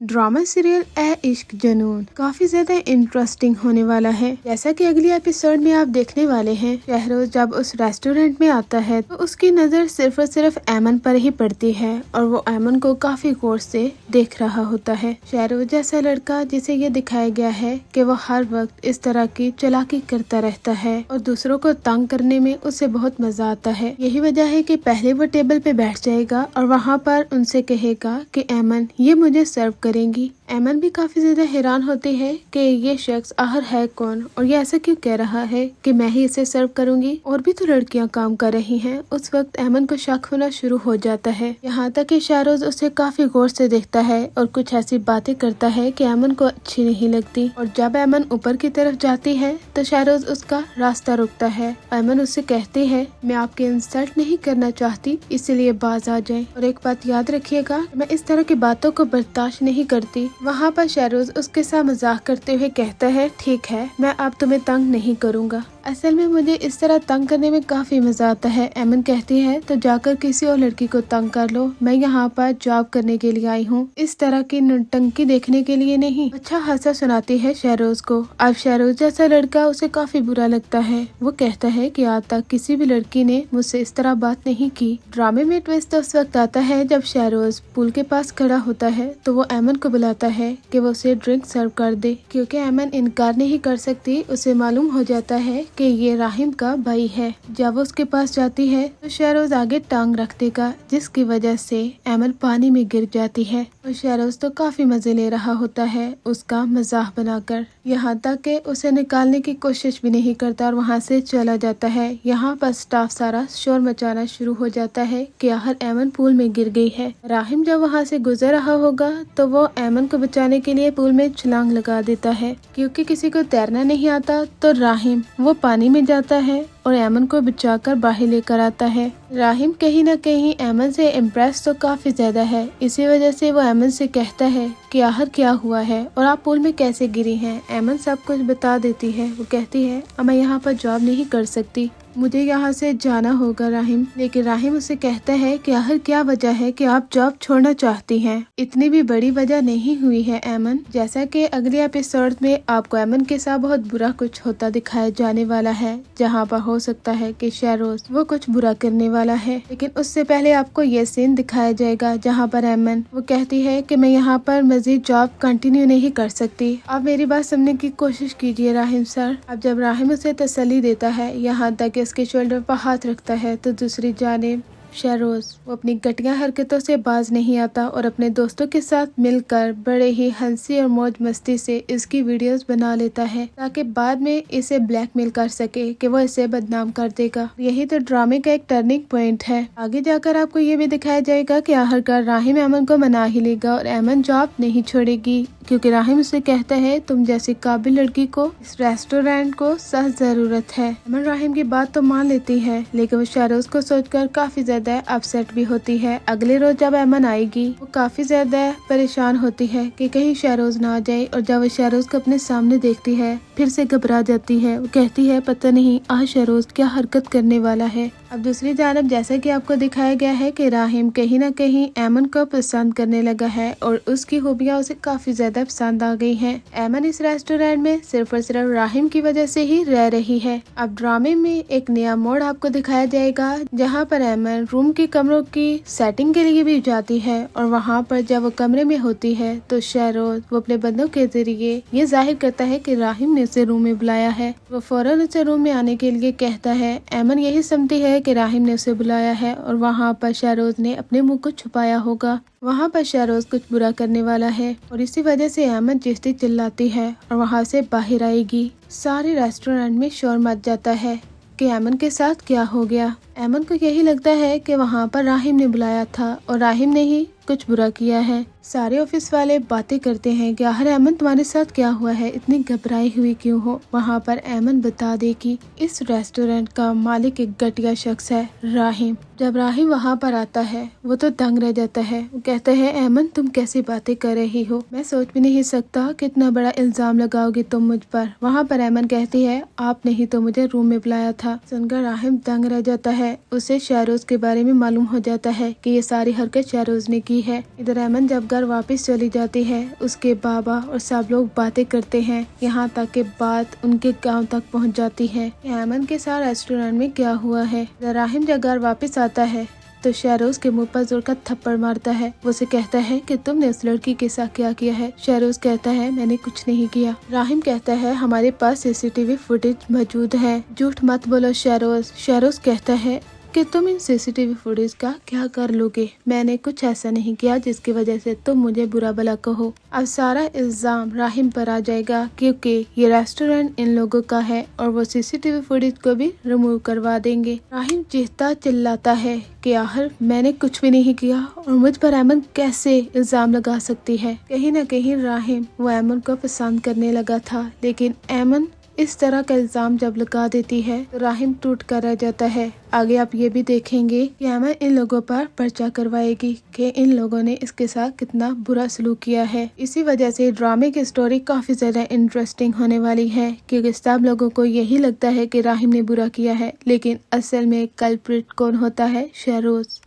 Drama serial ए इश्क जुनून काफी ज्यादा इंटरेस्टिंग होने वाला है। जैसा कि अगले एपिसोड में आप देखने वाले हैं, शहरोज जब उस रेस्टोरेंट में आता है तो उसकी नजर सिर्फ और सिर्फ ऐमन पर ही पड़ती है और वो ऐमन को काफी गौर से देख रहा होता है। शहरोज जैसा लड़का जिसे ये दिखाया गया है कि वो हर वक्त इस तरह की चालाकी करता रहता है और दूसरों को तंग करने में उसे बहुत मजा आता है। यही वजह है कि पहले वो टेबल पे बैठ जाएगा और वहाँ पर उनसे कहेगा कि ऐमन ये मुझे सर्व करेंगी। ऐमन भी काफी ज्यादा हैरान होती है कि ये शख्स आखिर है कौन और ये ऐसा क्यों कह रहा है कि मैं ही इसे सर्व करूंगी, और भी तो लड़कियां काम कर रही हैं। उस वक्त ऐमन को शक होना शुरू हो जाता है, यहाँ तक कि शहरोज उसे काफी गौर से देखता है और कुछ ऐसी बातें करता है कि ऐमन को अच्छी नहीं लगती। और जब ऐमन ऊपर की तरफ जाती है तो शहरोज उसका रास्ता रोकता है। ऐमन उससे कहती है, मैं आपकी इंसल्ट नहीं करना चाहती, इसीलिए बाज आ जाए, और एक बात याद रखिएगा, मैं इस तरह की बातों को बर्दाश्त नहीं करती। वहाँ पर शहरोज उसके साथ मजाक करते हुए कहता है, ठीक है, मैं अब तुम्हें तंग नहीं करूँगा, असल में मुझे इस तरह तंग करने में काफी मजा आता है। ऐमन कहती है, तो जाकर किसी और लड़की को तंग कर लो, मैं यहाँ पर जॉब करने के लिए आई हूँ, इस तरह की नौटंकी देखने के लिए नहीं। अच्छा खासा सुनाती है शहरोज को। अब शहरोज जैसा लड़का उसे काफी बुरा लगता है। वो कहता है कि आज तक किसी भी लड़की ने मुझसे इस तरह बात नहीं की। ड्रामे में ट्विस्ट उस वक्त आता है जब शहरोज पूल के पास खड़ा होता है तो वो ऐमन को बुलाता है कि वो उसे ड्रिंक सर्व कर दे। क्योंकि ऐमन इनकार नहीं कर सकती, उसे मालूम हो जाता है कि ये राहिम का भाई है। जब वो उसके पास जाती है तो शहरोज आगे टांग रख देगा, जिसकी वजह से ऐमन पानी में गिर जाती है। और शहरोज तो काफी मजे ले रहा होता है उसका मजाक बनाकर, यहाँ तक कि उसे निकालने की कोशिश भी नहीं करता और वहाँ से चला जाता है। यहाँ पर स्टाफ सारा शोर मचाना शुरू हो जाता है कि आखिर ऐमन पूल में गिर गई है। राहिम जब वहाँ से गुजर रहा होगा तो वो ऐमन को बचाने के लिए पूल में छलांग लगा देता है। क्योंकि किसी को तैरना नहीं आता तो राहिम वो पानी में जाता है और ऐमन को बचाकर बाहर लेकर आता है। राहिम कहीं न कहीं ऐमन से इम्प्रेस तो काफी ज्यादा है, इसी वजह से वो ऐमन से कहता है कि आखिर क्या हुआ है और आप पूल में कैसे गिरी हैं। ऐमन सब कुछ बता देती है। वो कहती है, अब मैं यहाँ पर जॉब नहीं कर सकती, मुझे यहाँ से जाना होगा राहिम। लेकिन राहिम उसे कहता है कि आखिर क्या वजह है कि आप जॉब छोड़ना चाहती हैं। इतनी भी बड़ी वजह नहीं हुई है ऐमन। जैसा कि अगले एपिसोड में आपको ऐमन के साथ बहुत बुरा कुछ होता दिखाया जाने वाला है, जहाँ पर हो सकता है कि शहरोज वो कुछ बुरा करने वाला है। लेकिन उससे पहले आपको ये सीन दिखाया जाएगा जहाँ पर ऐमन वो कहती है कि मैं यहाँ पर मजीद जॉब कंटिन्यू नहीं कर सकती, आप मेरी बात सुनने की कोशिश कीजिए राहिम सर। अब जब राहिम उसे तसल्ली देता है, यहाँ तक उसके शोल्डर पर हाथ रखता है, तो दूसरी जानिब शहरोज वो अपनी घटिया हरकतों से बाज नहीं आता और अपने दोस्तों के साथ मिलकर बड़े ही हंसी और मौज मस्ती से इसकी वीडियोस बना लेता है, ताकि बाद में इसे ब्लैकमेल कर सके कि वो इसे बदनाम कर देगा। यही तो ड्रामे का एक टर्निंग पॉइंट है। आगे जाकर आपको ये भी दिखाया जाएगा कि आखिरकार राहिम ऐमन को मना ही लेगा और ऐमन जॉब नहीं छोड़ेगी, क्योंकि राहिम उसे कहता है, तुम जैसी काबिल लड़की को इस रेस्टोरेंट को सख्त जरूरत है। ऐमन राहिम की बात तो मान लेती है, लेकिन वो शहरोज को सोचकर काफी ज्यादा अपसेट भी होती है। अगले रोज जब ऐमन आएगी वो काफी ज्यादा परेशान होती है कि कहीं शहरोज ना आ जाए, और जब वो शहरोज को अपने सामने देखती है फिर से घबरा जाती है। वो कहती है, पता नहीं आज शहरोज क्या हरकत करने वाला है। अब दूसरी जानब जैसा कि आपको दिखाया गया है कि राहिम कहीं न कहीं ऐमन को पसंद करने लगा है और उसकी खूबियां उसे काफी ज्यादा पसंद आ गई हैं। ऐमन इस रेस्टोरेंट में सिर्फ और सिर्फ राहिम की वजह से ही रह रही है। अब ड्रामे में एक नया मोड़ आपको दिखाया जाएगा, जहाँ पर ऐमन रूम के कमरों की सेटिंग के लिए भी जाती है, और वहाँ पर जब वो कमरे में होती है तो शहरोज वो अपने बंदों के जरिए ये जाहिर करता है कि राहिम ने उसे रूम में बुलाया है। वो फौरन उसे रूम में आने के लिए कहता है। ऐमन यही समझती है कि राहिम ने उसे बुलाया है और वहाँ पर शहरोज ने अपने मुंह को छुपाया होगा। वहाँ पर शहरोज कुछ बुरा करने वाला है और इसी वजह से ऐमन चीखती चिल्लाती है और वहाँ से बाहर आएगी। सारे रेस्टोरेंट में शोर मच जाता है कि ऐमन के साथ क्या हो गया। ऐमन को यही लगता है कि वहाँ पर राहिम ने बुलाया था और राहिम ने ही कुछ बुरा किया है। सारे ऑफिस वाले बातें करते हैं कि आखिर ऐमन तुम्हारे साथ क्या हुआ है, इतनी घबराई हुई क्यों हो। वहाँ पर ऐमन बता दे कि इस रेस्टोरेंट का मालिक एक घटिया शख्स है, राहिम। जब राहिम वहाँ पर आता है वो तो दंग रह जाता है। वो कहता है, ऐमन तुम कैसी बातें कर रही हो, मैं सोच भी नहीं सकता कितना बड़ा इल्जाम लगाओगी तुम मुझ पर। वहाँ पर ऐमन कहती है, आपने ही तो मुझे रूम में बुलाया था। सुनकर राहिम दंग रह जाता है। उसे शहरोज के बारे में मालूम हो जाता है कि ये सारी हरकत शहरोज ने की जाती है। इधर ऐमन जब घर वापस चली जाती है, उसके बाबा और सब लोग बातें करते हैं, यहाँ तक कि बात उनके गांव तक पहुँच जाती है। ऐमन के साथ रेस्टोरेंट में क्या हुआ है। राहिम जब घर वापस आता है तो शहरोज के मुंह पर जोर का थप्पड़ मारता है। वो उसे कहता है कि तुमने उस लड़की के साथ क्या किया है। शहरोज कहता है मैंने कुछ नहीं किया। राहिम कहता है हमारे पास सीसीटीवी फुटेज मौजूद है, झूठ मत बोलो शहरोज। शहरोज कहता है कि तुम इन सीसीटीवी फुटेज का क्या कर लोगे। मैंने कुछ ऐसा नहीं किया जिसकी वजह से तुम मुझे बुरा भला कहो। अब सारा इल्जाम राहिम पर आ जाएगा क्योंकि ये रेस्टोरेंट इन लोगों का है और वो सीसीटीवी फुटेज को भी रिमूव करवा देंगे। राहिम चीखता चिल्लाता है कि आखिर मैंने कुछ भी नहीं किया और मुझ पर ऐमन कैसे इल्जाम लगा सकती है। कहीं न कहीं राहिम वो ऐमन को पसंद करने लगा था, लेकिन ऐमन इस तरह का इल्जाम जब लगा देती है तो राहिम टूट कर रह जाता है। आगे आप ये भी देखेंगे कि ऐमन इन लोगों पर पर्चा करवाएगी कि इन लोगों ने इसके साथ कितना बुरा सलूक किया है। इसी वजह से ड्रामे की स्टोरी काफी ज्यादा इंटरेस्टिंग होने वाली है, क्योंकि सब लोगों को यही लगता है कि राहिम ने बुरा किया है, लेकिन असल में कल्प्रिट कौन होता है, शहरोज।